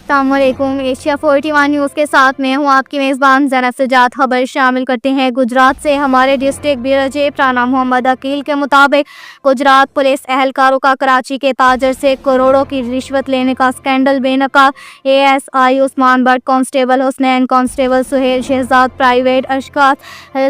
السلام علیکم۔ Asia 41 news کے ساتھ میں ہوں آپ کی میزبان زینب سجاد۔ خبر شامل کرتے ہیں گجرات سے۔ ہمارے ڈسٹرکٹ بیورو چیف رانا محمد عقیل کے مطابق گجرات پولیس اہلکاروں کا کراچی کے تاجر سے کروڑوں کی رشوت لینے کا اسکینڈل بے نقاب۔ ASI Usman Butt, constable Hasnain, constable Sohail Shahzad, private اشخاص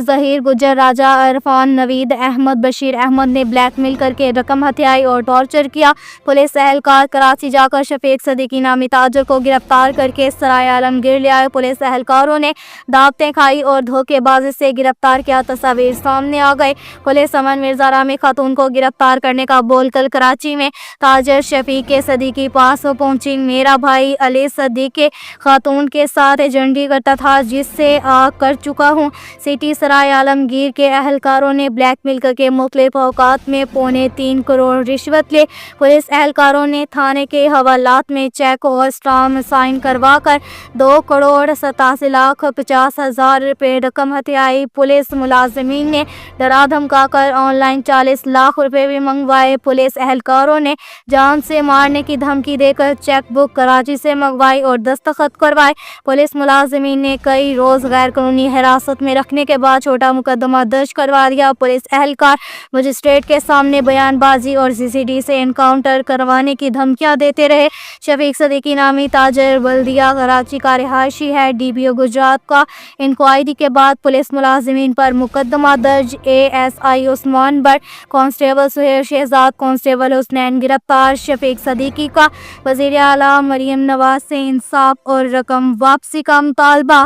ظہیر گجر، راجہ عرفان، نوید احمد، بشیر احمد نے بلیک میل کر کے رقم ہتھیائی اور ٹارچر کیا۔ پولیس اہلکار کراچی جا کر شفیق صدیقی نامی تاجر کو گرفتار کر کے سرائے عالمگیر لے آئے۔ پولیس اہلکاروں نے دعوتیں کھائی اور دھوکے بازی سے گرفتار کیا۔ تصاویر سامنے آ گئی۔ پولیس امن مرزا رامی خاتون کو گرفتار کرنے کا بول کر کراچی میں تاجر شفیق صدیقی پاس پہنچی۔ میرا بھائی علی صدیقی خاتون کے ساتھ ایجنٹی کرتا تھا جس سے کر چکا ہوں۔ سٹی سرائے عالمگیر کے اہلکاروں نے بلیک میل کر کے مختلف اوقات میں 3.25 کروڑ رشوت لی۔ پولیس اہلکاروں نے تھانے کے حوالات میں چیک اور اسٹامپ سائن کروا کر 2,87,50,000 روپے رقم ہتھیائی۔ پولیس ملازمین نے ڈرا دھمکا کر آن لائن 40 لاکھ روپے بھی منگوائے۔ پولیس اہلکاروں نے جان سے مارنے کی دھمکی دے کر چیک بک کراچی سے منگوائی اور دستخط کروائے۔ پولیس ملازمین نے کئی روز غیر قانونی حراست میں رکھنے کے بعد چھوٹا مقدمہ درج کروا دیا۔ پولیس اہلکار مجسٹریٹ کے سامنے بیان بازی اور CCD سے انکاؤنٹر کروانے کی دھمکیاں دیتے رہے۔ شفیق صدیقی نامی تاجر بلدیہ کراچی کا رہائشی ہے۔ DPO گجرات کا انکوائری کے بعد پولیس ملازمین پر مقدمہ درج۔ ASI Usman Butt, constable Sohail Shahzad, constable Hasnain گرفتار۔ شفیق صدیقی کا وزیر اعلیٰ مریم نواز سے انصاف اور رقم واپسی کا مطالبہ۔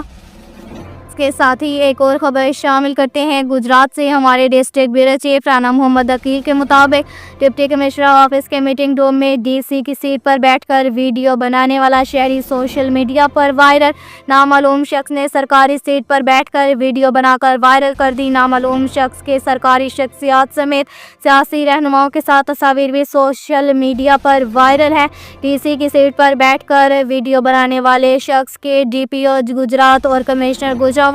کے ساتھ ہی ایک اور خبر شامل کرتے ہیں گجرات سے۔ ہمارے ڈسٹرکٹ بیورو چیف رانا محمد عقیل کے مطابق ڈپٹی کمشنر آفس کے میٹنگ روم میں DC کی سیٹ پر بیٹھ کر ویڈیو بنانے والا شہری سوشل میڈیا پر وائرل۔ نامعلوم شخص نے سرکاری سیٹ پر بیٹھ کر ویڈیو بنا کر وائرل کر دی۔ نامعلوم شخص کے سرکاری شخصیات سمیت سیاسی رہنماؤں کے ساتھ تصاویر بھی سوشل میڈیا پر وائرل ہیں۔ DC کی سیٹ پر بیٹھ کر ویڈیو بنانے والے شخص کے DPO گجرات اور کمشنر گجرانوالہ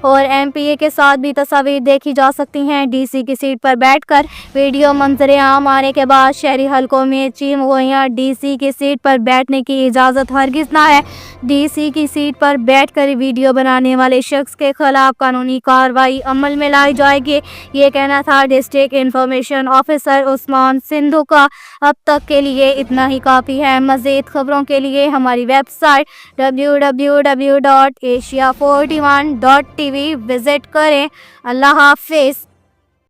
اور MPA کے ساتھ بھی تصاویر دیکھی جا سکتی ہیں۔ DC کی سیٹ پر بیٹھ کر ویڈیو منظر عام آنے کے بعد شہری حلقوں میں چیم گوئیاں۔ DC کی سیٹ پر بیٹھنے کی اجازت ہرگز نہ ہے۔ DC کی سیٹ پر بیٹھ کر ویڈیو بنانے والے شخص کے خلاف قانونی کارروائی عمل میں لائی جائے گی۔ یہ کہنا تھا ڈسٹرکٹ انفارمیشن آفیسر عثمان سندھو کا۔ اب تک کے لیے اتنا ہی کافی ہے۔ مزید خبروں کے لیے ہماری ویب سائٹ www.asia41.tv وزٹ کریں۔ اللہ حافظ۔